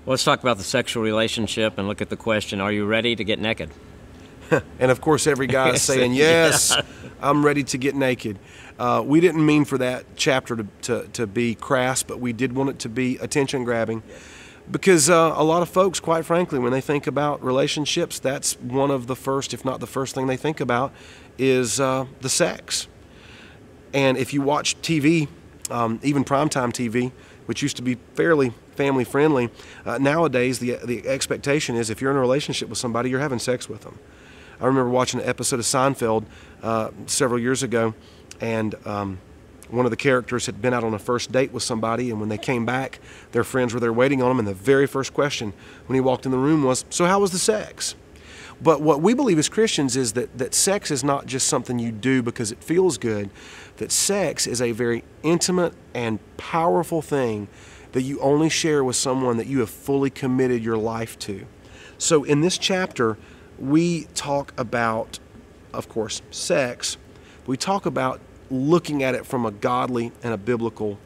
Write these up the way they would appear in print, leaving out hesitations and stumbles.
Well, let's talk about the sexual relationship and look at the question, are you ready to get naked? And of course, every guy is saying, yes, I'm ready to get naked. We didn't mean for that chapter to be crass, but we did want it to be attention grabbing. Because a lot of folks, quite frankly, when they think about relationships, that's one of the first, if not the first thing they think about is the sex. And if you watch TV, even primetime TV, which used to be fairly family friendly, nowadays the expectation is if you're in a relationship with somebody, you're having sex with them. I remember watching an episode of Seinfeld several years ago, and one of the characters had been out on a first date with somebody, and when they came back, their friends were there waiting on them, and the very first question when he walked in the room was, so how was the sex? But what we believe as Christians is that sex is not just something you do because it feels good, that sex is a very intimate and powerful thing that you only share with someone that you have fully committed your life to. So in this chapter, we talk about, of course, sex. We talk about looking at it from a godly and a biblical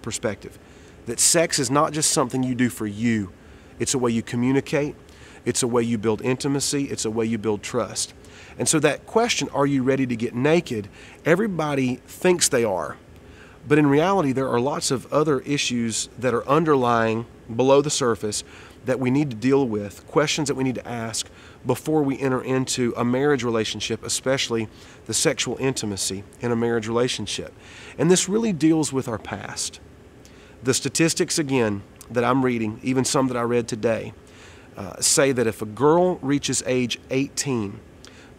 perspective. That sex is not just something you do for you. It's a way you communicate. It's a way you build intimacy. It's a way you build trust. And so that question, are you ready to get naked? Everybody thinks they are. But in reality, there are lots of other issues that are underlying below the surface that we need to deal with, questions that we need to ask before we enter into a marriage relationship, especially the sexual intimacy in a marriage relationship. And this really deals with our past. The statistics, again, that I'm reading, even some that I read today, say that if a girl reaches age 18,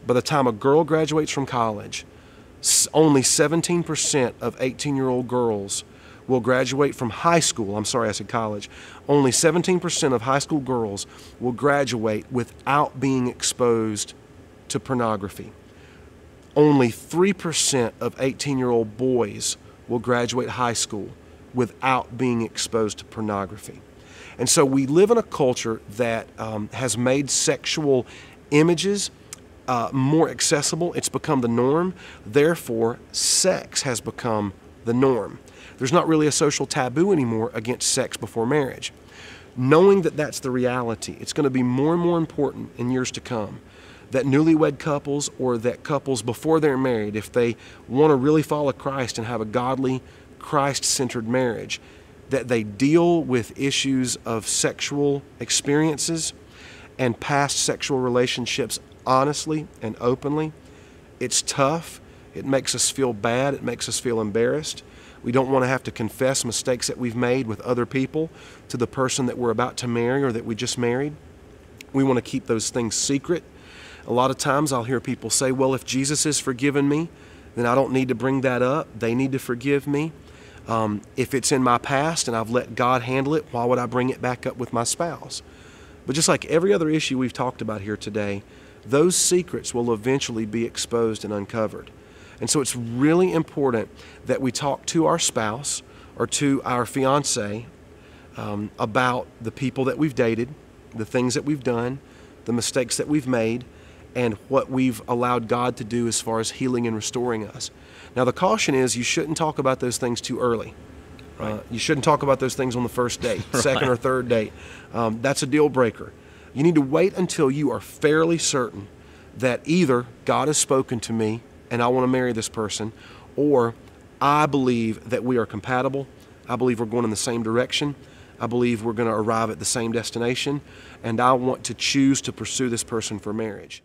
by the time a girl graduates from college, only 17% of 18-year-old girls will graduate from high school. I'm sorry, I said college. Only 17% of high school girls will graduate without being exposed to pornography. Only 3% of 18-year-old boys will graduate high school without being exposed to pornography. And so we live in a culture that has made sexual images more accessible. It's become the norm. Therefore, sex has become the norm. There's not really a social taboo anymore against sex before marriage. Knowing that that's the reality, it's going to be more and more important in years to come that newlywed couples or that couples before they're married, if they want to really follow Christ and have a godly, Christ-centered marriage, that they deal with issues of sexual experiences and past sexual relationships honestly and openly. It's tough. It makes us feel bad. It makes us feel embarrassed. We don't want to have to confess mistakes that we've made with other people to the person that we're about to marry or that we just married. We want to keep those things secret. A lot of times I'll hear people say, well, if Jesus has forgiven me, then I don't need to bring that up. They need to forgive me. If it's in my past and I've let God handle it, why would I bring it back up with my spouse? But just like every other issue we've talked about here today, those secrets will eventually be exposed and uncovered. And so it's really important that we talk to our spouse or to our fiance about the people that we've dated, the things that we've done, the mistakes that we've made, and what we've allowed God to do as far as healing and restoring us. Now the caution is you shouldn't talk about those things too early. Right. You shouldn't talk about those things on the first date, second or third date. That's a deal breaker. You need to wait until you are fairly certain that either God has spoken to me and I want to marry this person, or I believe that we are compatible. I believe we're going in the same direction. I believe we're going to arrive at the same destination, and I want to choose to pursue this person for marriage.